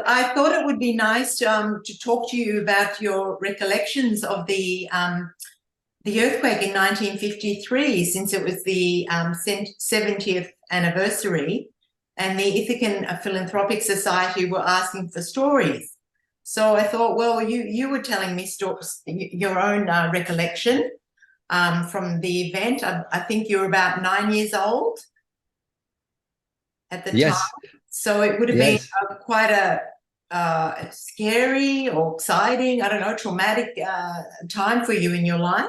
I thought it would be nice to talk to you about your recollections of the earthquake in 1953, since it was the 70th anniversary, and the Ithacan Philanthropic Society were asking for stories. So I thought, well, you were telling me your own recollection from the event. I think you were about 9 years old at the Yes. time. So it would have Yes. been quite a scary or exciting, I don't know, traumatic time for you in your life.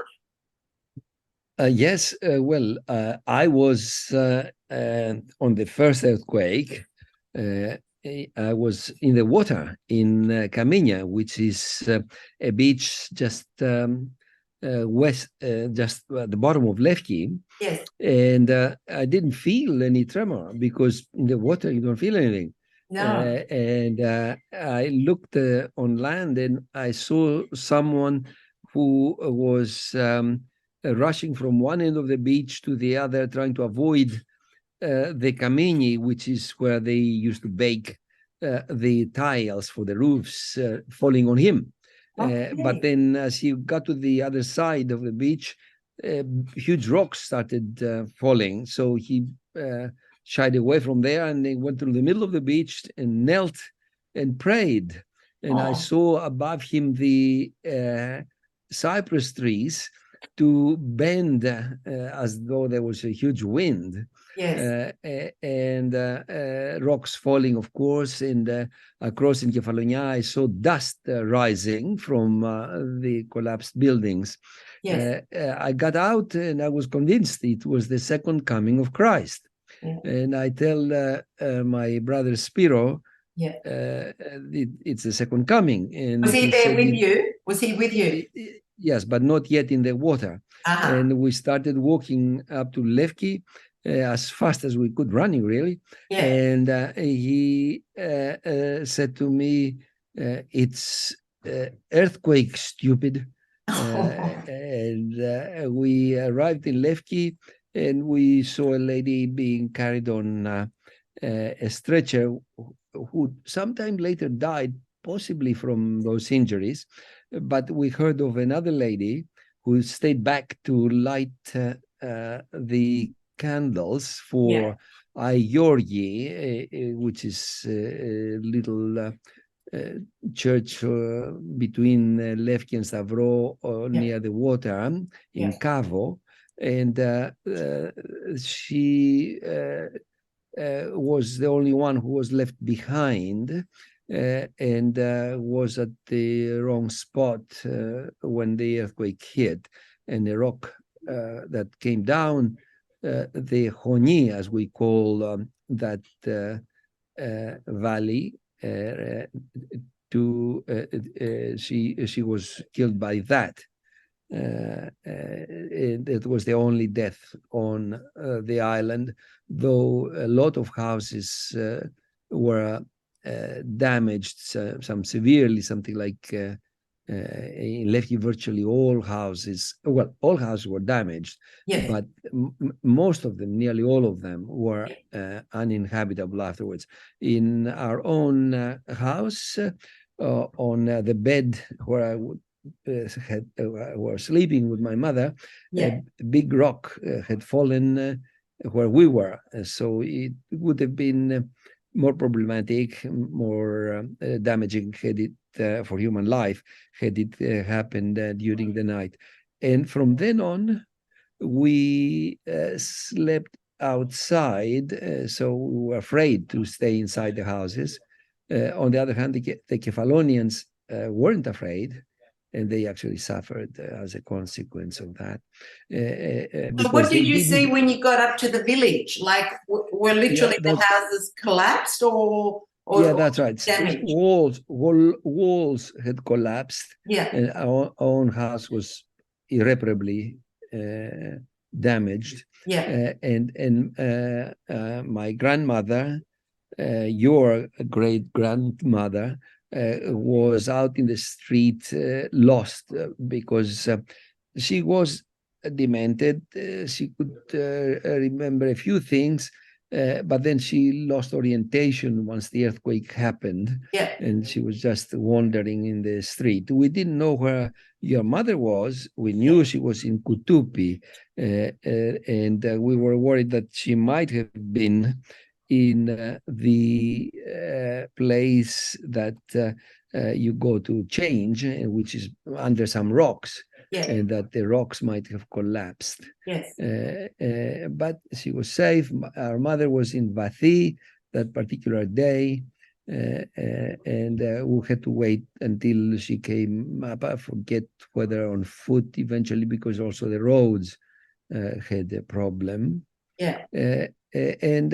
Yes. Well, I was on the first earthquake. I was in the water in Kamienia, which is a beach just west, just at the bottom of Levki. Yes. And I didn't feel any tremor because in the water you don't feel anything. No. And I looked on land and I saw someone who was rushing from one end of the beach to the other, trying to avoid the kamini, which is where they used to bake the tiles for the roofs, falling on him. Okay. But then as he got to the other side of the beach, huge rocks started falling. So he shied away from there and they went through the middle of the beach and knelt and prayed. And I saw above him the cypress trees to bend as though there was a huge wind. Yes. And rocks falling, of course, and across in Kefalonia, I saw dust rising from the collapsed buildings. Yes. I got out and I was convinced it was the second coming of Christ. Yeah. And I tell my brother Spiro, yeah. It's the second coming. And was he there with you? Was he with you? Yes, but not yet in the water. And we started walking up to Levki as fast as we could, running really. Yeah. And he said to me, it's earthquake, stupid. And we arrived in Levki and we saw a lady being carried on a stretcher who sometime later died, possibly from those injuries. But we heard of another lady who stayed back to light the candles for Aiorgi, which is a little church between Levki and Stavro near the water in Cavo. And she was the only one who was left behind. And was at the wrong spot when the earthquake hit, and the rock that came down, the Honi, as we call that valley, she was killed by that. It was the only death on the island, though a lot of houses were damaged, some severely, something like in Levki, virtually all houses were damaged, but most of them, nearly all of them, were uninhabitable afterwards. In our own house, on the bed where I were sleeping with my mother, a big rock had fallen where we were, so it would have been more problematic, more damaging had it for human life had it happened during the night. And from then on, we slept outside, so we were afraid to stay inside the houses. On the other hand, the Kefalonians weren't afraid, and they actually suffered as a consequence of that. So what did you see when you got up to the village? Like, were literally the houses collapsed or yeah, that's right. Damaged? Walls had collapsed. Yeah. And our own house was irreparably damaged. Yeah. And my grandmother, your great grandmother, was out in the street, lost because she was demented. She could remember a few things, But then she lost orientation once the earthquake happened, Yeah. and she was just wandering in the street. We didn't know where your mother was. We knew she was in Kutupi, and we were worried that she might have been in the place that you go to change, which is under some rocks. Yeah. And that the rocks might have collapsed. Yes. But she was safe. Our mother was in Vathi that particular day, and we had to wait until she came up. I forget whether on foot eventually, because also the roads had a problem. Yeah. And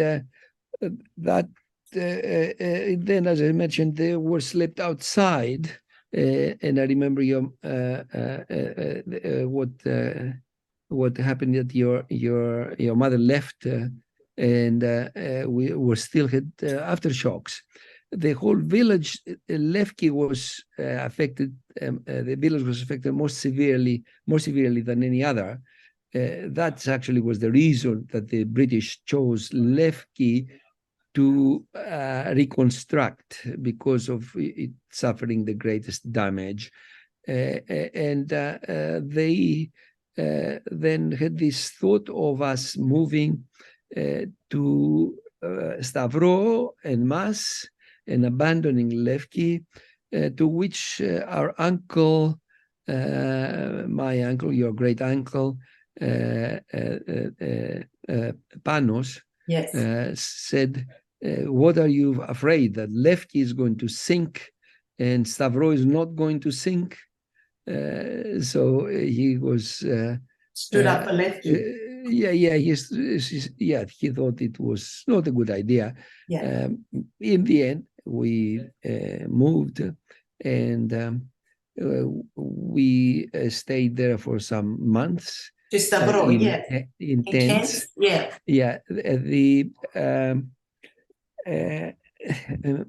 that then, as I mentioned, they were slept outside. And I remember what happened that your mother left, and we were still had aftershocks. The whole village, Levki, was affected. The village was affected more severely than any other. That actually was the reason that the British chose Levki to reconstruct, because of it suffering the greatest damage. And they then had this thought of us moving to Stavro and Mas and abandoning Levki, to which our uncle, my uncle, your great uncle, Panos, Yes. said, what are you afraid, that Levki is going to sink and Stavro is not going to sink? So he was stood up for Levki. He thought it was not a good idea. Yeah. In the end, we moved, and we stayed there for some months. To Stavro, in tents. Yeah.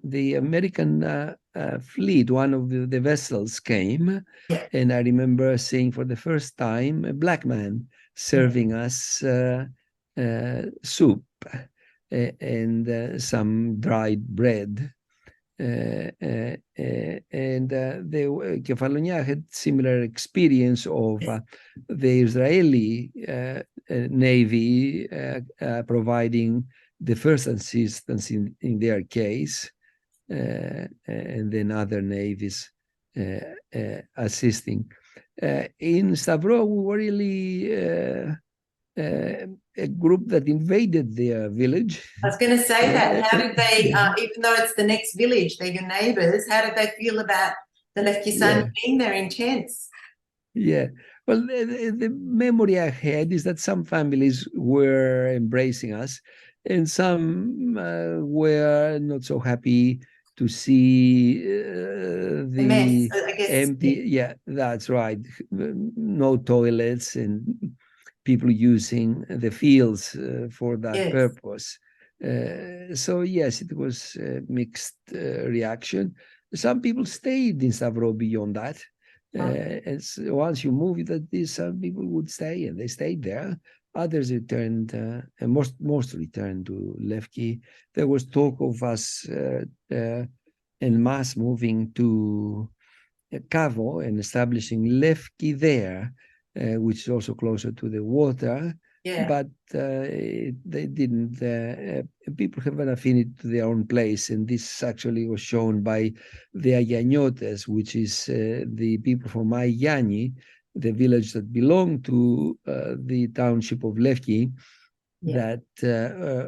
The American fleet, one of the vessels came, and I remember seeing for the first time a black man serving us soup and some dried bread. And Kefalonia had similar experience of the Israeli Navy providing the first assistance in their case, and then other navies assisting. In Stavro, we were really a group that invaded their village. I was going to say that. How did they, even though it's the next village, they're your neighbors, how did they feel about the Lefkisani being there in tents? Yeah. Well, the memory I had is that some families were embracing us, and some were not so happy to see the mess, I guess. empty. Yeah, that's right. No toilets and people using the fields for that purpose. So yes, it was a mixed reaction. Some people stayed in Stavro beyond that. And so once you move, some people would stay, and they stayed there. Others returned, and most returned to Levki. There was talk of us en masse moving to Kavo and establishing Levki there, which is also closer to the water. Yeah. But they didn't. People have an affinity to their own place, and this actually was shown by the Ayanotes, which is the people from Ayani, the village that belonged to the township of Levki, that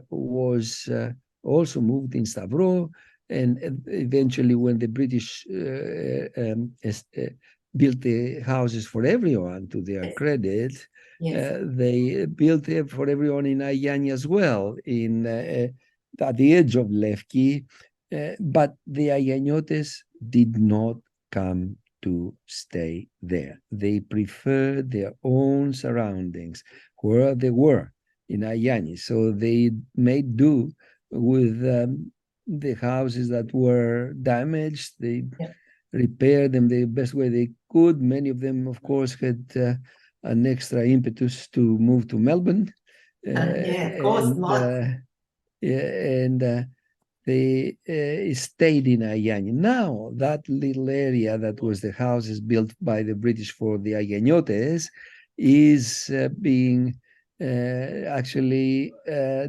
was also moved in Stavro, and eventually, when the British built the houses for everyone, to their credit. They built it for everyone in Ayani as well, at the edge of Levki, but the Ayanotes did not come to stay there. They preferred their own surroundings, where they were in Ayani. So they made do with the houses that were damaged. They repaired them the best way they could. Many of them, of course, had an extra impetus to move to Melbourne. Of course, and they stayed in Ayani. Now, that little area that was the houses built by the British for the Ayanotes is being actually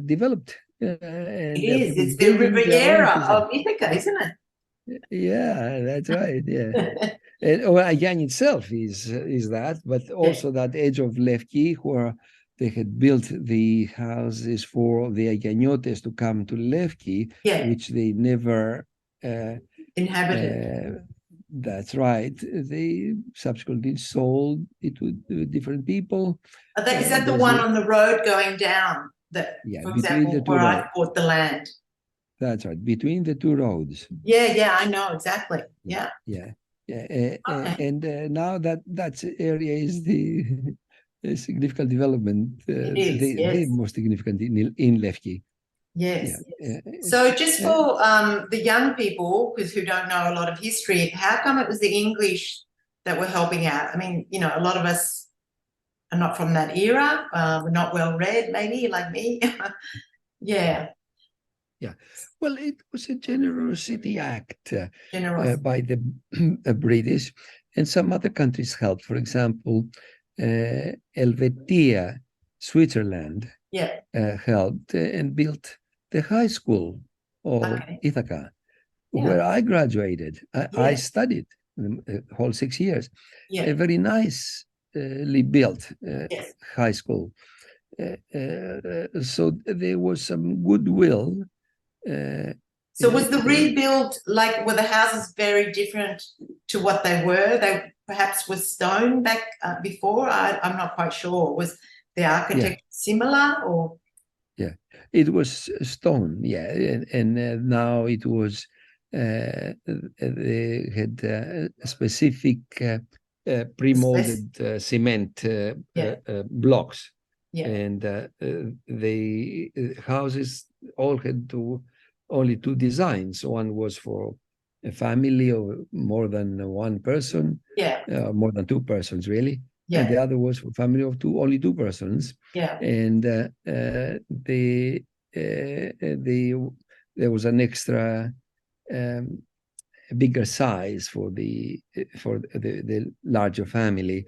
developed. It And there are is. people It's the building their own Riviera houses. of Ithaca, isn't Yeah, that's right. Yeah. it? And Ayan itself is that, but Yeah. also that edge of Lefki where they had built the houses for the Ayanotes to come to Lefki, Yeah. which they never. Uh, Inhabited. that's right. They subsequently sold it to different people. Is that the There's one on the road going down? That, yeah, for between the example, two where I roads. bought the land. That's right, between the two roads. Yeah, I know exactly. Yeah, Yeah. yeah, yeah. Okay. And now that area is the a significant development, It is. the Yes. most significant in Lefki. Yeah. Yes. So just Uh, for the young people, because who don't know a lot of history, how come it was the English that were helping out? I mean, a lot of us are not from that era. We're not well read, maybe like me. Yeah. yeah. Well, it was a generosity act Generous. by the British, and some other countries helped. For example, Helvetia, Switzerland, Yeah. helped and built the high school of Okay. Ithaca, Yeah. where I graduated. I Yeah. studied the whole 6 years. A Yeah. very nicely built Yes. high school. So there was some goodwill. So was the rebuild like, were the houses very different to what they were? They perhaps were stone back before. I'm not quite sure. Was the architecture similar or? Yeah, it was stone. Yeah, and now it was they had specific pre-molded cement Yeah. blocks, Yeah. and the houses all had only two designs. One was for a family of more than one person, Yeah. more than two persons really, and Yeah. the other was for family of only two persons. Yeah. And there was an extra bigger size for the larger family,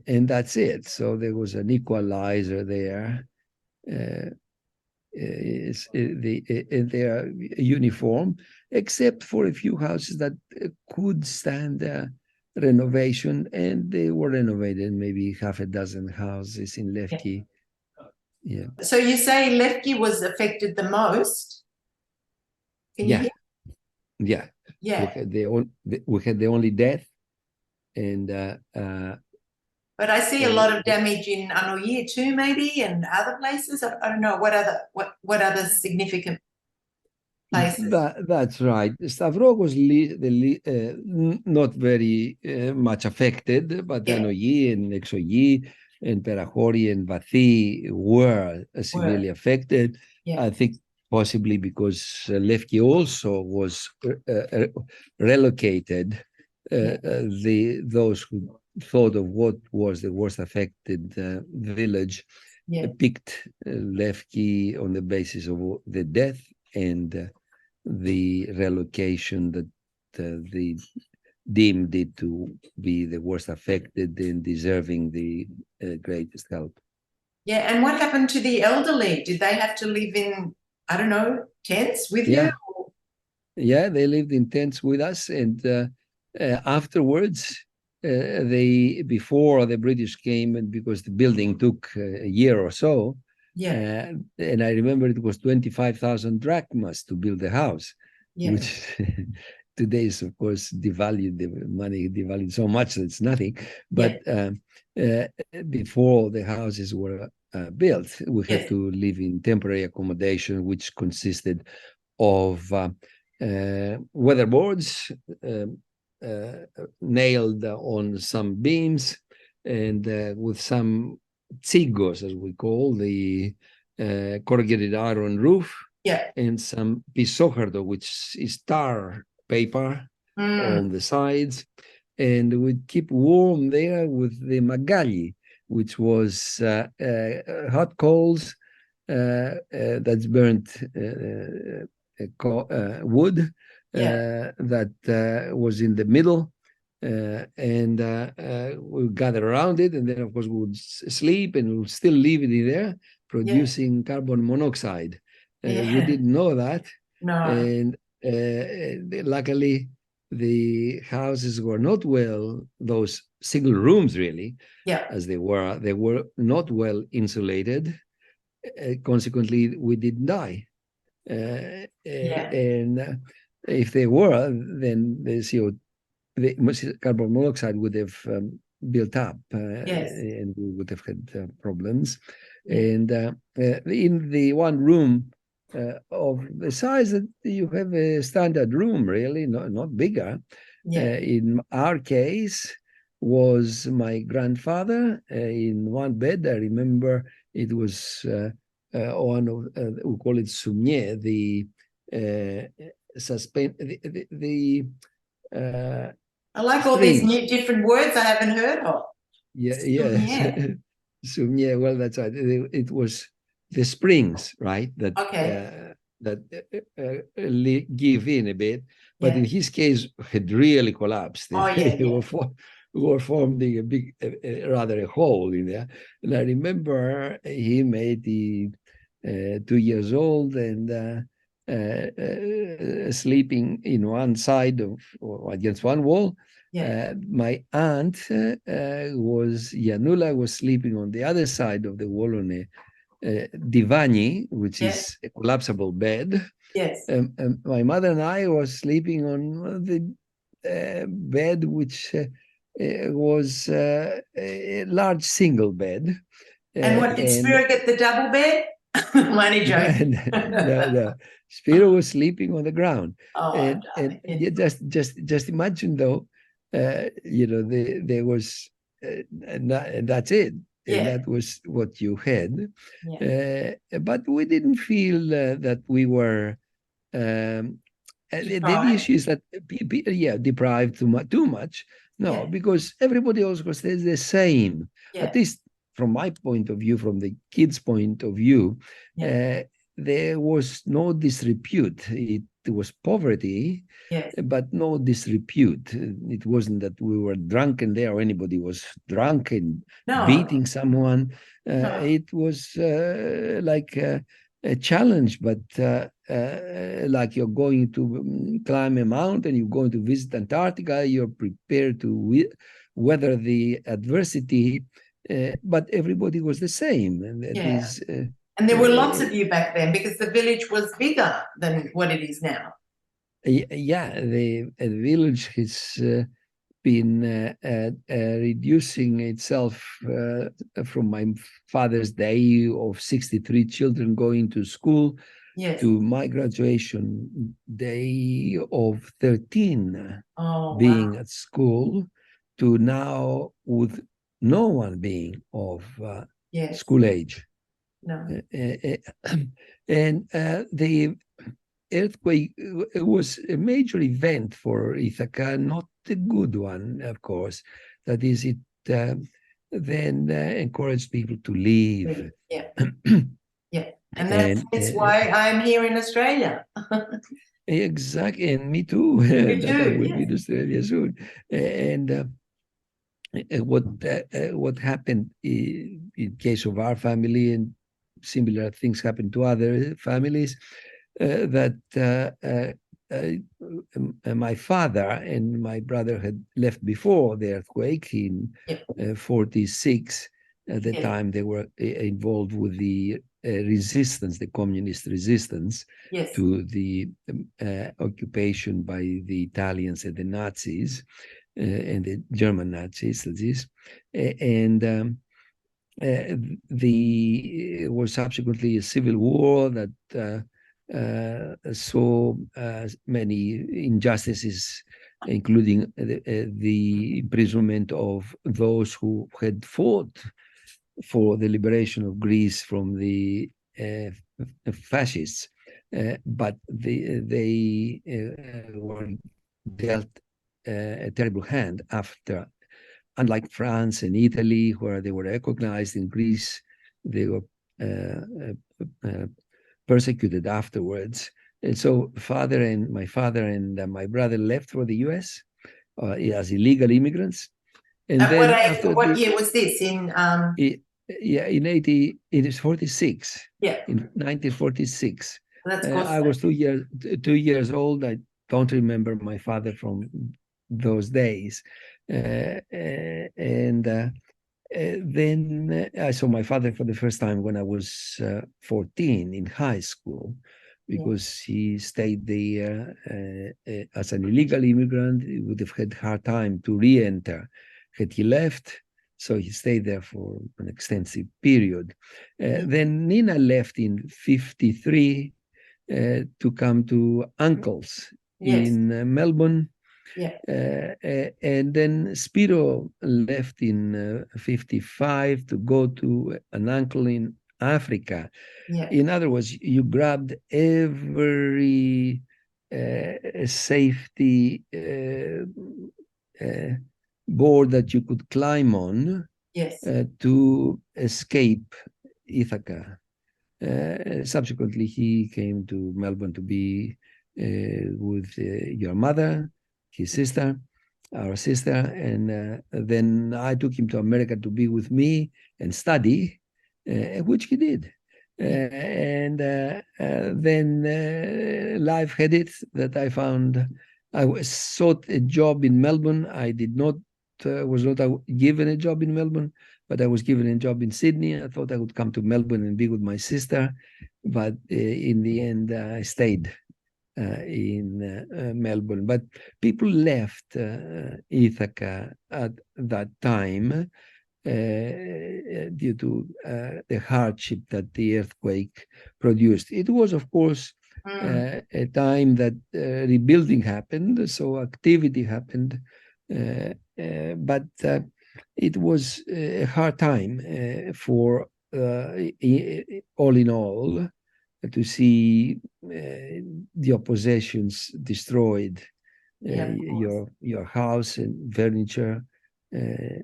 and that's it. So there was an equalizer there. They are uniform, except for a few houses that could stand renovation, and they were renovated. Maybe half a dozen houses in Lefki. Yeah. So you say Lefki was affected the most? Can you hear? Yeah. Yeah. We had the only death, and But I see a lot of damage in Anoye too, maybe, and other places. I don't know what other significant places. That's right. Stavro was not very much affected, but Yeah. Anoyi and Exoyi and Perahori and Vathi were severely affected. Yeah. I think possibly because Lefki also was relocated. Those who thought of what was the worst affected village picked Lefki on the basis of the death and the relocation that they deemed it to be the worst affected and deserving the greatest help. Yeah, and what happened to the elderly? Did they have to live in, I don't know, tents with you? Yeah, they lived in tents with us, and afterwards, before the British came, and because the building took a year or so, and I remember it was 25,000 drachmas to build the house, which today is, of course, devalued. The money devalued so much that it's nothing. But before the houses were built, we had to live in temporary accommodation, which consisted of weatherboards nailed on some beams, and with some tsigos, as we call the corrugated iron roof, and some pisojardo, which is tar paper on the sides, and we'd keep warm there with the magali, which was hot coals that's burnt wood that was in the middle. And we gather around it, and then of course we would sleep, and we would still leave it in there, producing carbon monoxide. We didn't know that, and luckily the houses were not well, those single rooms really, as they were not well insulated. Consequently, we didn't die. And if they were, then the the carbon monoxide would have built up, and we would have had problems. And in the one room of the size that you have a standard room, really, not bigger. In our case, was my grandfather in one bed. I remember it was one of we call it soumier, the I like all these new different words I haven't heard of. Yes. Soumier. Well, that's right. It was the springs, right? That give in a bit, but in his case, had really collapsed. Were forming a big, rather a hole in there. And I remember him 82 years old and sleeping in one side of, or against one wall. My aunt Janula was sleeping on the other side of the wall on a divani, which is a collapsible bed. My mother and I was sleeping on the bed, which was a large single bed. And what, did Spiro get the double bed? Money joke. No. Spiro was sleeping on the ground. And just imagine though, there was, and that's it. And that was what you had. But we didn't feel that we were, the issue is that, deprived too much. No, because everybody else was the same. At least from my point of view, from the kids' point of view, there was no disrepute. It was poverty, but no disrepute. It wasn't that we were drunken there or anybody was drunk and beating someone. It was like a challenge, but like you're going to climb a mountain, you're going to visit Antarctica, you're prepared to weather the adversity, but everybody was the same. And that is, and there were lots of you back then because the village was bigger than what it is now. The village has been reducing itself from my father's day of 63 children going to school to my graduation day of 13 being at school, to now with no one being of school age. And the earthquake was a major event for Ithaca, not a good one, of course. That is, it then encouraged people to leave. And that's why I'm here in Australia. Exactly, and me too. That I will be in Australia soon. And what happened in case of our family, and similar things happened to other families, that my father and my brother had left before the earthquake in 46. At the time, they were involved with the resistance, the communist resistance to the occupation by the Italians and the Nazis, and the German Nazis, that is. And there was subsequently a civil war that saw many injustices, including the imprisonment of those who had fought for the liberation of Greece from the fascists, but they were dealt a terrible hand after. Unlike France and Italy, where they were recognized, in Greece, they were persecuted afterwards. And so my father and my brother left for the US as illegal immigrants. And At then what age, after what year was this in? it is 46. Yeah, In 1946. that's I was 2 years old. I don't remember my father from those days. Then I saw my father for the first time when I was 14 in high school, because he stayed there as an illegal immigrant. He would have had a hard time to re-enter had he left. So he stayed there for an extensive period. Then Nina left in 1953 to come to uncles in Melbourne. And then Spiro left in 1955 to go to an uncle in Africa. In other words, you grabbed every safety board that you could climb on to escape Ithaca. Subsequently, he came to Melbourne to be with your mother, his sister, our sister, and then I took him to America to be with me and study, which he did. And then life had it that I found. I sought a job in Melbourne. I was not given a job in Melbourne, but I was given a job in Sydney. I thought I would come to Melbourne and be with my sister, but in the end, I stayed in Melbourne. But people left Ithaca at that time due to the hardship that the earthquake produced. It was, of course, a time that rebuilding happened, so activity happened, but it was a hard time for all in all to see your possessions destroyed, your house and furniture. And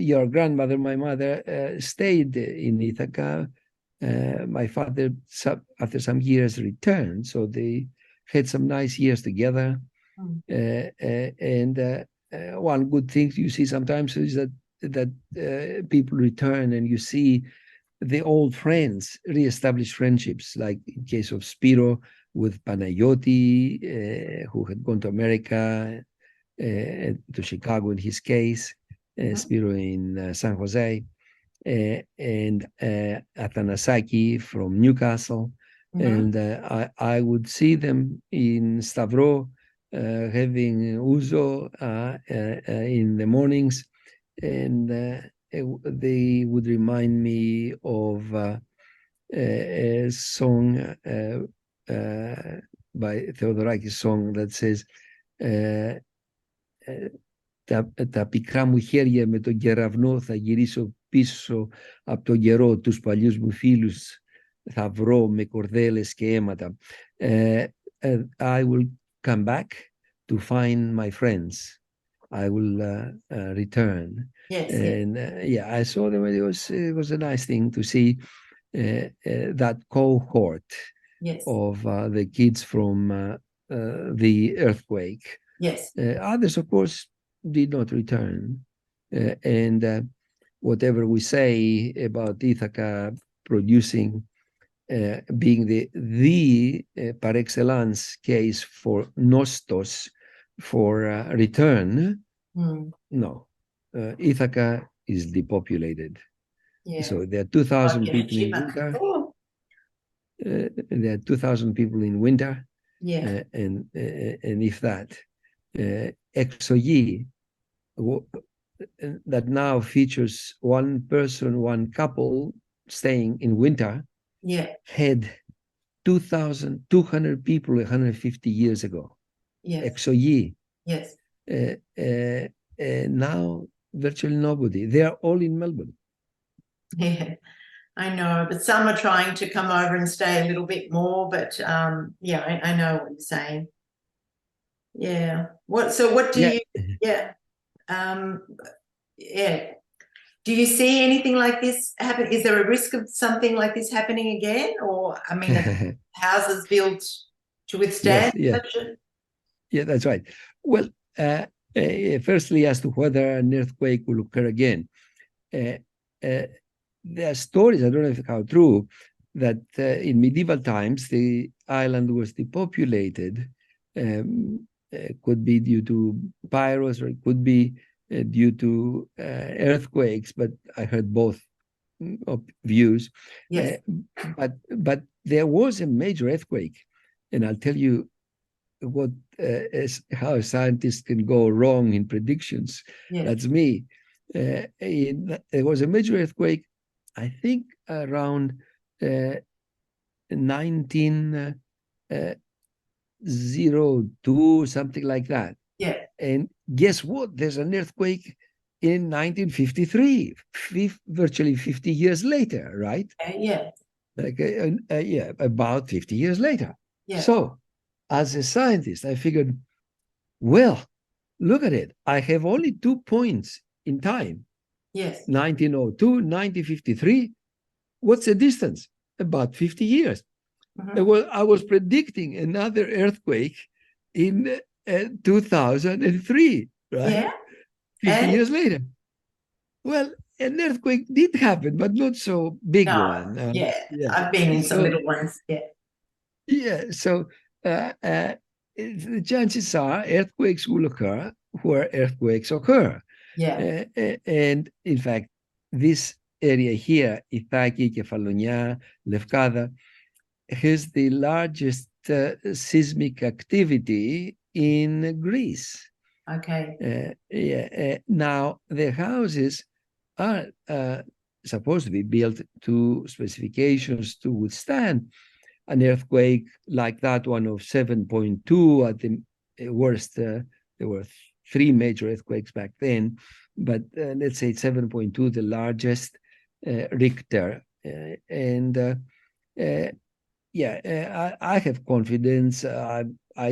your grandmother, my mother, stayed in Ithaca. My father, after some years, returned, so they had some nice years together. And one good thing you see sometimes is that people return and you see the old friends reestablish friendships, like in case of Spiro with Panayoti, who had gone to America, to Chicago in his case, Spiro in San Jose, and Athanasaki from Newcastle. And I would see them in Stavro having ouzo in the mornings, and they would remind me of a song by Theodorakis, song that says τα πικρά μου χέρια με τον κεραυνό θα γυρίσω πίσω από τον καιρό, τους παλιούς μου φίλους θα βρω με κορδέλες και αίματα. I will come back to find my friends. I will return. And I saw them. It was a nice thing to see that cohort of the kids from the earthquake. Others, of course, did not return. And whatever we say about Ithaca producing, being the par excellence case for nostos, for return, no. Ithaca is depopulated. So there are 2,000 people in winter. There are 2,000 people in winter. And if that. Exogi, that now features one person, one couple staying in winter, had 2,200 people 150 years ago. Exogi. Now virtually nobody. They are all in Melbourne. I know, but some are trying to come over and stay a little bit more, but I know what you're saying. What do you Yeah. Do you see anything like this happen? Is there a risk of something like this happening again? Or, I mean, are houses built to withstand Yes, yeah, such a... yeah, that's right. Well, firstly, as to whether an earthquake will occur again, uh, uh, there are stories, I don't know if how true, that in medieval times the island was depopulated. Could be due to pyros, or it could be due to earthquakes, but I heard both views. Yes. But there was a major earthquake, and I'll tell you what is how scientists can go wrong in predictions. Yes. That's me. There was a major earthquake, I think around 1902, something like that. Yeah. And guess what? There's an earthquake in 1953, virtually 50 years later, right? Yeah. Like, yeah, about 50 years later. Yeah. So, as a scientist, I figured, well, look at it. I have only 2 points in time. Yes. 1902, 1953. What's the distance? About 50 years. Mm-hmm. Well, I was predicting another earthquake in 2003, right? Yeah. 50 And years later. Well, an earthquake did happen, but not so big no, one. yeah. Yeah. I've been in some So, little ones. Yeah. yeah. So the chances are earthquakes will occur where earthquakes occur. Yeah. And in fact, this area here, Ithaca, Kefalonia, Lefkada, has the largest seismic activity in Greece. Okay. Now, the houses are supposed to be built to specifications to withstand an earthquake like that one of 7.2 at the worst. There were 3 major earthquakes back then, but let's say 7.2, the largest Richter. I have confidence. I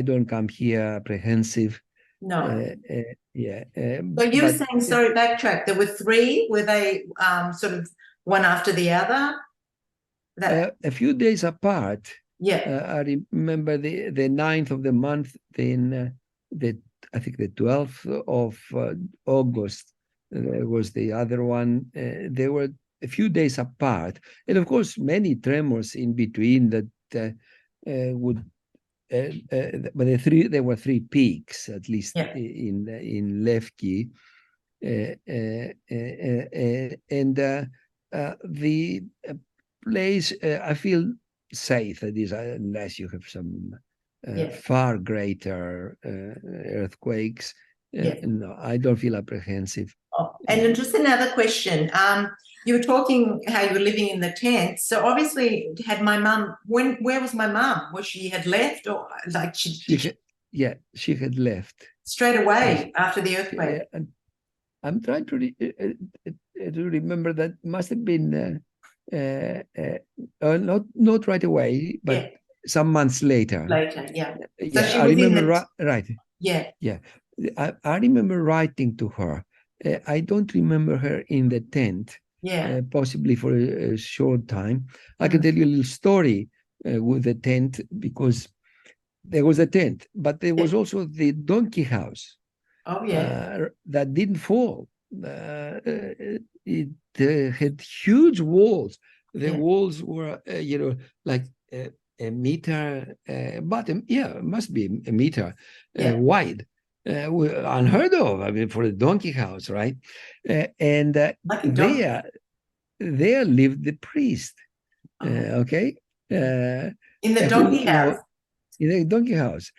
don't come here apprehensive. No. Yeah. So you were But saying, sorry, backtrack. There were 3. Were they sort of one after the other? That a few days apart. yeah. I remember the 9th of the month, then I think the 12th of August was the other one. They were a few days apart, and of course many tremors in between that would. But there were 3 peaks at least Yeah. in Lefki, and the place I feel safe. That is, unless you have some far greater earthquakes. Yeah. No, I don't feel apprehensive. Oh, and just another question. You were talking how you were living in the tent. So obviously, had my mum? Where was my mum? Was she had left, or like she had left straight away after the earthquake? I'm trying to remember. That must have been not right away, but some months later. Yeah. Yeah, so she I was remember right. Yeah. Yeah, I remember writing to her. I don't remember her in the tent. Yeah. Possibly for a short time. I can tell you a little story with the tent, because there was a tent, but there was also the donkey house. Oh yeah. That didn't fall. It had huge walls. The walls were, like a meter bottom. Yeah, it must be a meter wide. Unheard of. I mean, for a donkey house, right? And there lived the priest. Okay. In the donkey house. In the donkey house.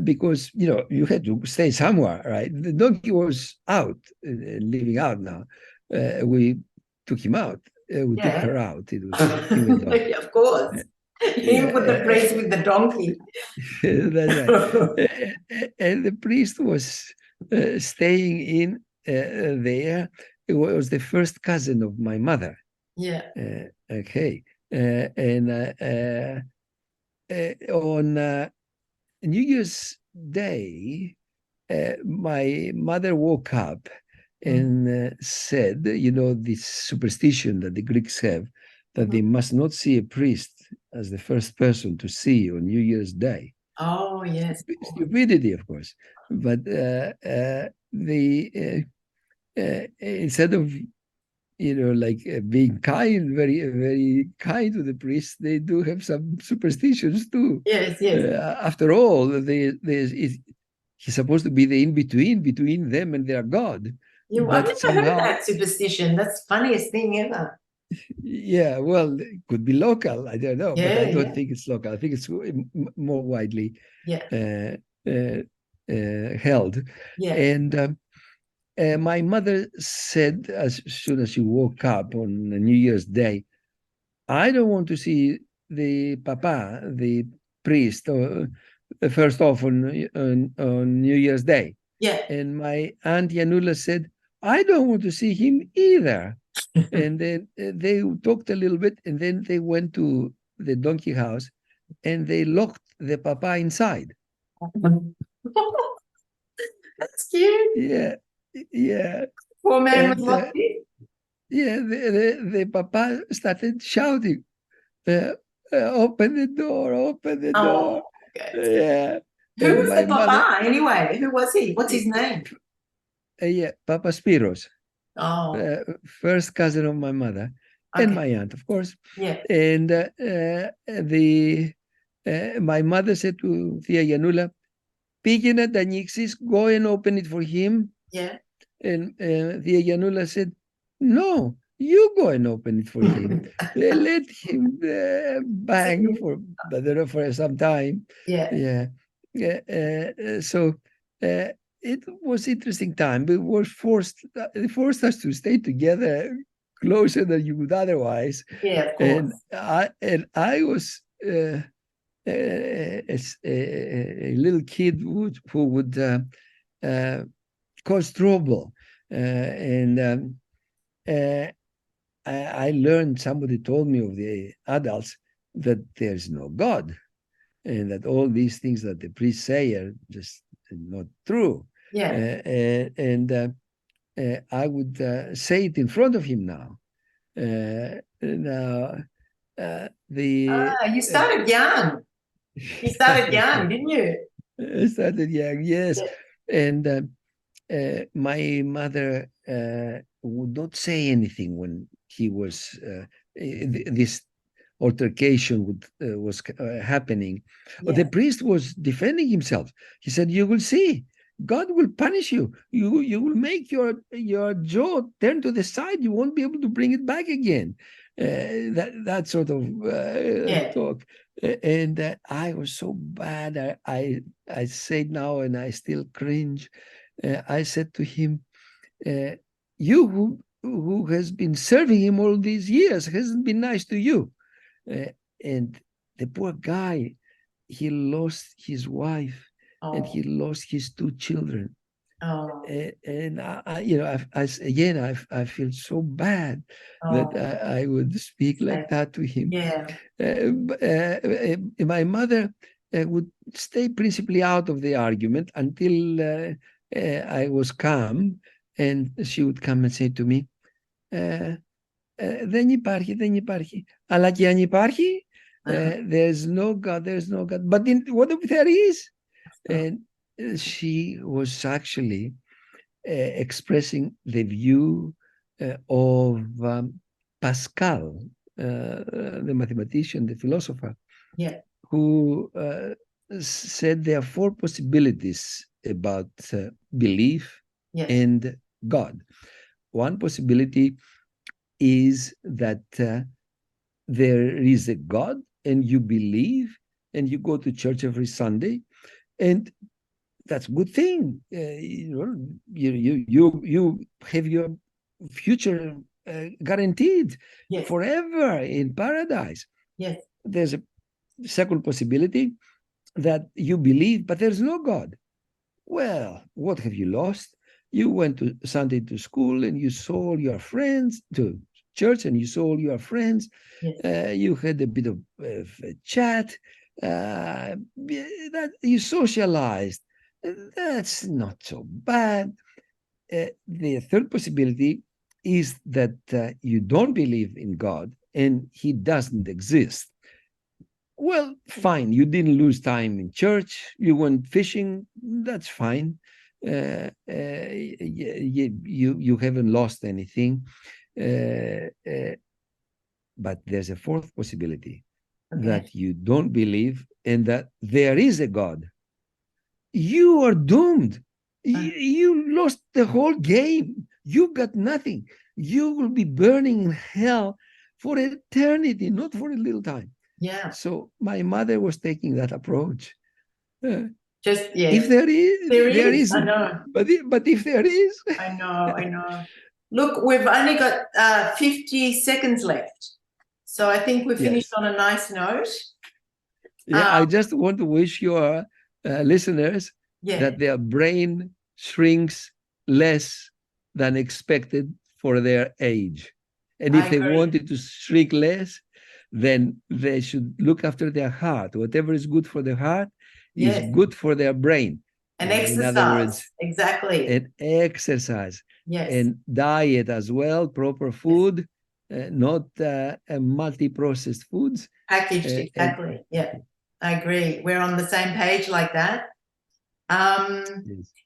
Because you had to stay somewhere, right? The donkey was out, living out now. We took him out. We took her out. It was him and donkey. Of course. Him with the priest with the donkey. That's right. And the priest was staying in there. It was the first cousin of my mother. Yeah. Okay. And on New Year's Day, my mother woke up and said, this superstition that the Greeks have, that they must not see a priest as the first person to see on New Year's Day. Oh, yes. Stupidity, of course. But instead of being kind, very, very kind to the priests, they do have some superstitions too. Yes, yes. After all, he's supposed to be the between them and their God. I've But never somehow, heard that superstition. That's the funniest thing ever. yeah, well, it could be local. I don't know, but I don't Yeah. think it's local. I think it's more widely Yeah. held. Yeah. And my mother said, as soon as she woke up on New Year's Day, I don't want to see the papa, the priest, first off on New Year's Day. Yeah. And my aunt Yanula said, I don't want to see him either. And then they talked a little bit, and then they went to the donkey house, and they locked the papa inside. That's cute. Yeah, yeah. Poor man was And locked in. yeah, the papa started shouting, open the door, open the door. Okay. Yeah. Who And was my the mother, papa anyway? Who was he? What's his name? yeah, Papa Spiros, Oh, first cousin of my mother, and okay. my aunt, of course. Yeah. And my mother said to Tia Yanula, πήγαινε να τα ανοίξεις, go and open it for him. Yeah. And Tia Yanula said, no, you go and open it for him. They let him bang for some time. Yeah. So it was interesting time. But it forced us to stay together closer than you would otherwise. Yeah, of course. And I was a little kid who would cause trouble. I learned, somebody told me of the adults, that there's no God, and that all these things that the priests say are just not true. Yeah. I would say it in front of him now. You started young. You started young, didn't you? I started young, yes. Yeah. And my mother would not say anything when he was this altercation was happening. Yeah. The priest was defending himself. He said, "You will see, God will punish you. You will make your jaw turn to the side. You won't be able to bring it back again." That sort of talk. And I was so bad. I say now, and I still cringe. I said to him, "You who has been serving him all these years hasn't been nice to you." And the poor guy, he lost his wife, and he lost his 2 children. And I feel so bad that I would speak like that to him. Yeah. My mother would stay principally out of the argument until I was calm, and she would come and say to me, δεν υπάρχει. Αλλά και αν υπάρχει, there's no God. But what if there is? And she was actually expressing the view of Pascal, the mathematician, the philosopher, who said there are 4 possibilities about belief and God. One possibility is that there is a God, and you believe, and you go to church every Sunday, and that's a good thing. You have your future guaranteed forever in paradise. Yes. There's a second possibility, that you believe, but there's no God. Well, what have you lost? You went to Sunday to school, and you saw all your friends, to church, and you saw all your friends. You had a bit of a chat. That you socialized. That's not so bad. the third possibility is that you don't believe in God and he doesn't exist. Well, fine. You didn't lose time in church. You went fishing. That's fine. You haven't lost anything. But there's a fourth possibility, that you don't believe and that there is a God. You are doomed. You lost the whole game. You got nothing. You will be burning in hell for eternity, not for a little time. Yeah. So my mother was taking that approach. Just If there is, there is. I know. But if there is, I know. Look, we've only got 50 seconds left, so I think we finished on a nice note. Yeah, I just want to wish your listeners that their brain shrinks less than expected for their age, and if they wanted to shrink less, then they should look after their heart. Whatever is good for their heart is good for their brain. And exercise. In other words, exactly. And exercise. Yes. And diet as well, proper food, not multi-processed foods. Packaged, exactly. Yeah, I agree. We're on the same page like that.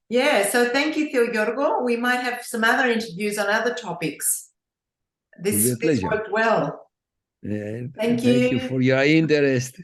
Yeah, so thank you, Theodorgo. We might have some other interviews on other topics. This worked well. Thank you for your interest.